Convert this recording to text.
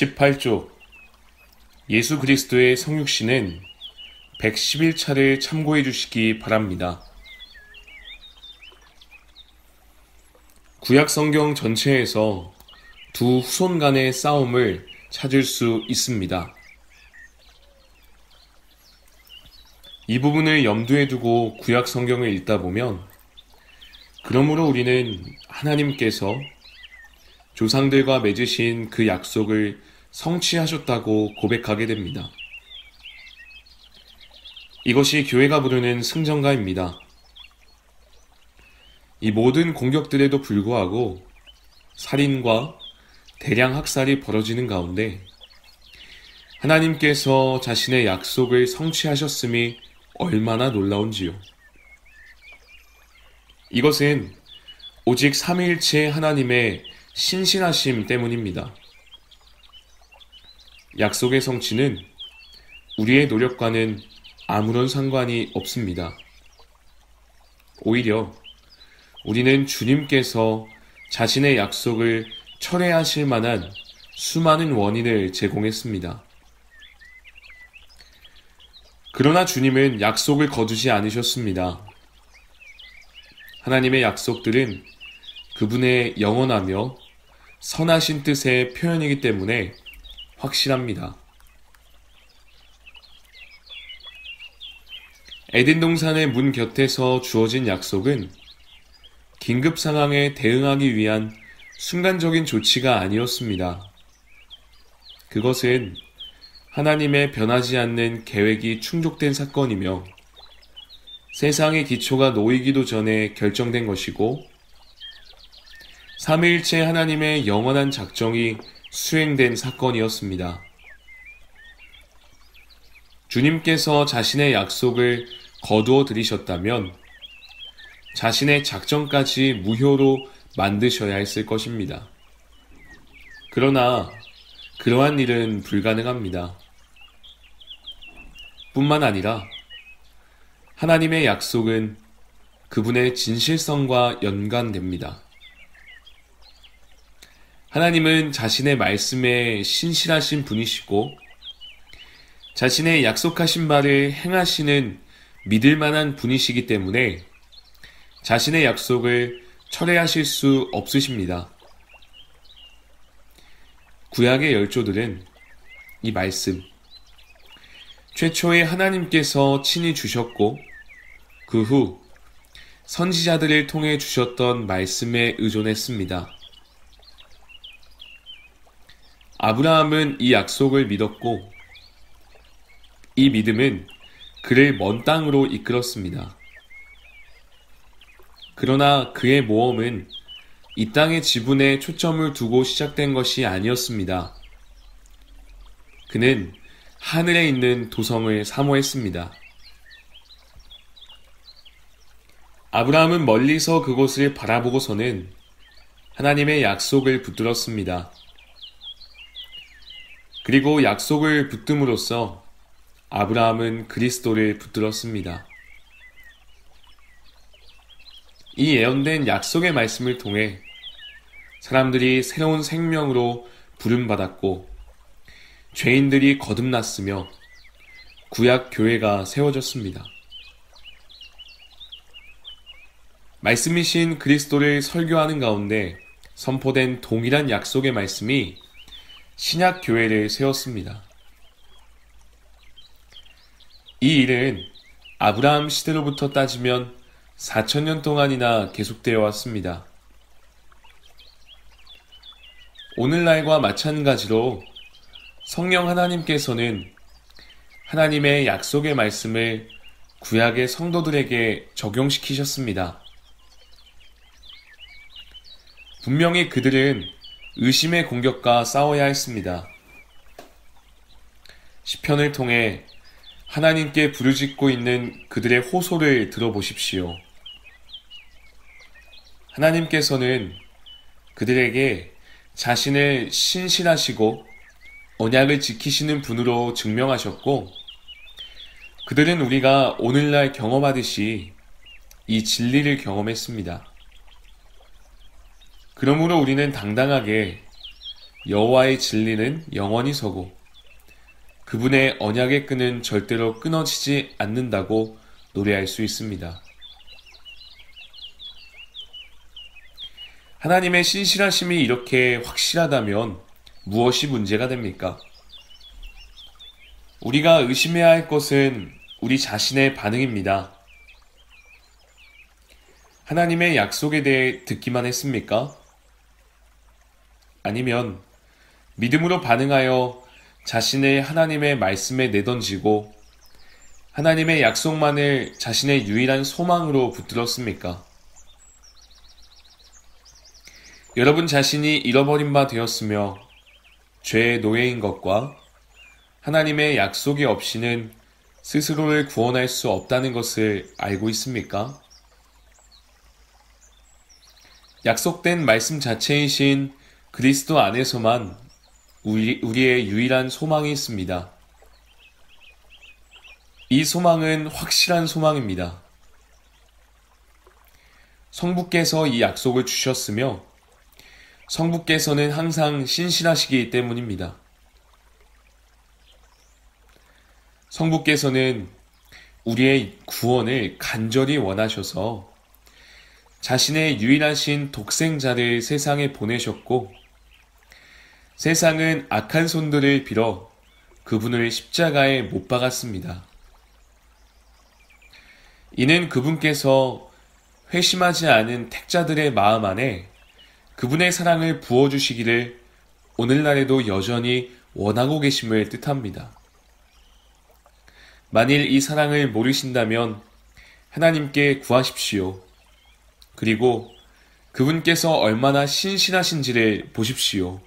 18쪽 예수 그리스도의 성육신은 111차를 참고해 주시기 바랍니다. 구약 성경 전체에서 두 후손 간의 싸움을 찾을 수 있습니다. 이 부분을 염두에 두고 구약 성경을 읽다 보면 그러므로 우리는 하나님께서 조상들과 맺으신 그 약속을 성취하셨다고 고백하게 됩니다. 이것이 교회가 부르는 승전가입니다. 이 모든 공격들에도 불구하고 살인과 대량 학살이 벌어지는 가운데 하나님께서 자신의 약속을 성취하셨음이 얼마나 놀라운지요. 이것은 오직 삼위일체 하나님의 신실하심 때문입니다. 약속의 성취는 우리의 노력과는 아무런 상관이 없습니다. 오히려 우리는 주님께서 자신의 약속을 철회하실 만한 수많은 원인을 제공했습니다. 그러나 주님은 약속을 거두지 않으셨습니다. 하나님의 약속들은 그분의 영원하며 선하신 뜻의 표현이기 때문에 확실합니다. 에덴 동산의 문 곁에서 주어진 약속은 긴급 상황에 대응하기 위한 순간적인 조치가 아니었습니다. 그것은 하나님의 변하지 않는 계획이 충족된 사건이며 세상의 기초가 놓이기도 전에 결정된 것이고 삼위일체 하나님의 영원한 작정이 수행된 사건이었습니다. 주님께서 자신의 약속을 거두어 들이셨다면 자신의 작정까지 무효로 만드셔야 했을 것입니다. 그러나 그러한 일은 불가능합니다. 뿐만 아니라 하나님의 약속은 그분의 진실성과 연관됩니다. 하나님은 자신의 말씀에 신실하신 분이시고 자신의 약속하신 바를 행하시는 믿을 만한 분이시기 때문에 자신의 약속을 철회하실 수 없으십니다. 구약의 열조들은 이 말씀, 최초에 하나님께서 친히 주셨고 그 후 선지자들을 통해 주셨던 말씀에 의존했습니다. 아브라함은 이 약속을 믿었고 이 믿음은 그를 먼 땅으로 이끌었습니다. 그러나 그의 모험은 이 땅의 지분에 초점을 두고 시작된 것이 아니었습니다. 그는 하늘에 있는 도성을 사모했습니다. 아브라함은 멀리서 그곳을 바라보고서는 하나님의 약속을 붙들었습니다. 그리고 약속을 붙듦으로써 아브라함은 그리스도를 붙들었습니다. 이 예언된 약속의 말씀을 통해 사람들이 새로운 생명으로 부름받았고 죄인들이 거듭났으며 구약 교회가 세워졌습니다. 말씀이신 그리스도를 설교하는 가운데 선포된 동일한 약속의 말씀이 신약 교회를 세웠습니다. 이 일은 아브라함 시대로부터 따지면 4,000년 동안이나 계속되어 왔습니다. 오늘날과 마찬가지로 성령 하나님께서는 하나님의 약속의 말씀을 구약의 성도들에게 적용시키셨습니다. 분명히 그들은 의심의 공격과 싸워야 했습니다. 시편을 통해 하나님께 부르짖고 있는 그들의 호소를 들어보십시오. 하나님께서는 그들에게 자신을 신실하시고 언약을 지키시는 분으로 증명하셨고 그들은 우리가 오늘날 경험하듯이 이 진리를 경험했습니다. 그러므로 우리는 당당하게 여호와의 진리는 영원히 서고 그분의 언약의 끈은 절대로 끊어지지 않는다고 노래할 수 있습니다. 하나님의 신실하심이 이렇게 확실하다면 무엇이 문제가 됩니까? 우리가 의심해야 할 것은 우리 자신의 반응입니다. 하나님의 약속에 대해 듣기만 했습니까? 아니면 믿음으로 반응하여 자신을 하나님의 말씀에 내던지고 하나님의 약속만을 자신의 유일한 소망으로 붙들었습니까? 여러분 자신이 잃어버린 바 되었으며 죄의 노예인 것과 하나님의 약속이 없이는 스스로를 구원할 수 없다는 것을 알고 있습니까? 약속된 말씀 자체이신 그리스도 안에서만 우리의 유일한 소망이 있습니다. 이 소망은 확실한 소망입니다. 성부께서 이 약속을 주셨으며 성부께서는 항상 신실하시기 때문입니다. 성부께서는 우리의 구원을 간절히 원하셔서 자신의 유일하신 독생자를 세상에 보내셨고 세상은 악한 손들을 빌어 그분을 십자가에 못 박았습니다. 이는 그분께서 회심하지 않은 택자들의 마음 안에 그분의 사랑을 부어주시기를 오늘날에도 여전히 원하고 계심을 뜻합니다. 만일 이 사랑을 모르신다면 하나님께 구하십시오. 그리고 그분께서 얼마나 신실하신지를 보십시오.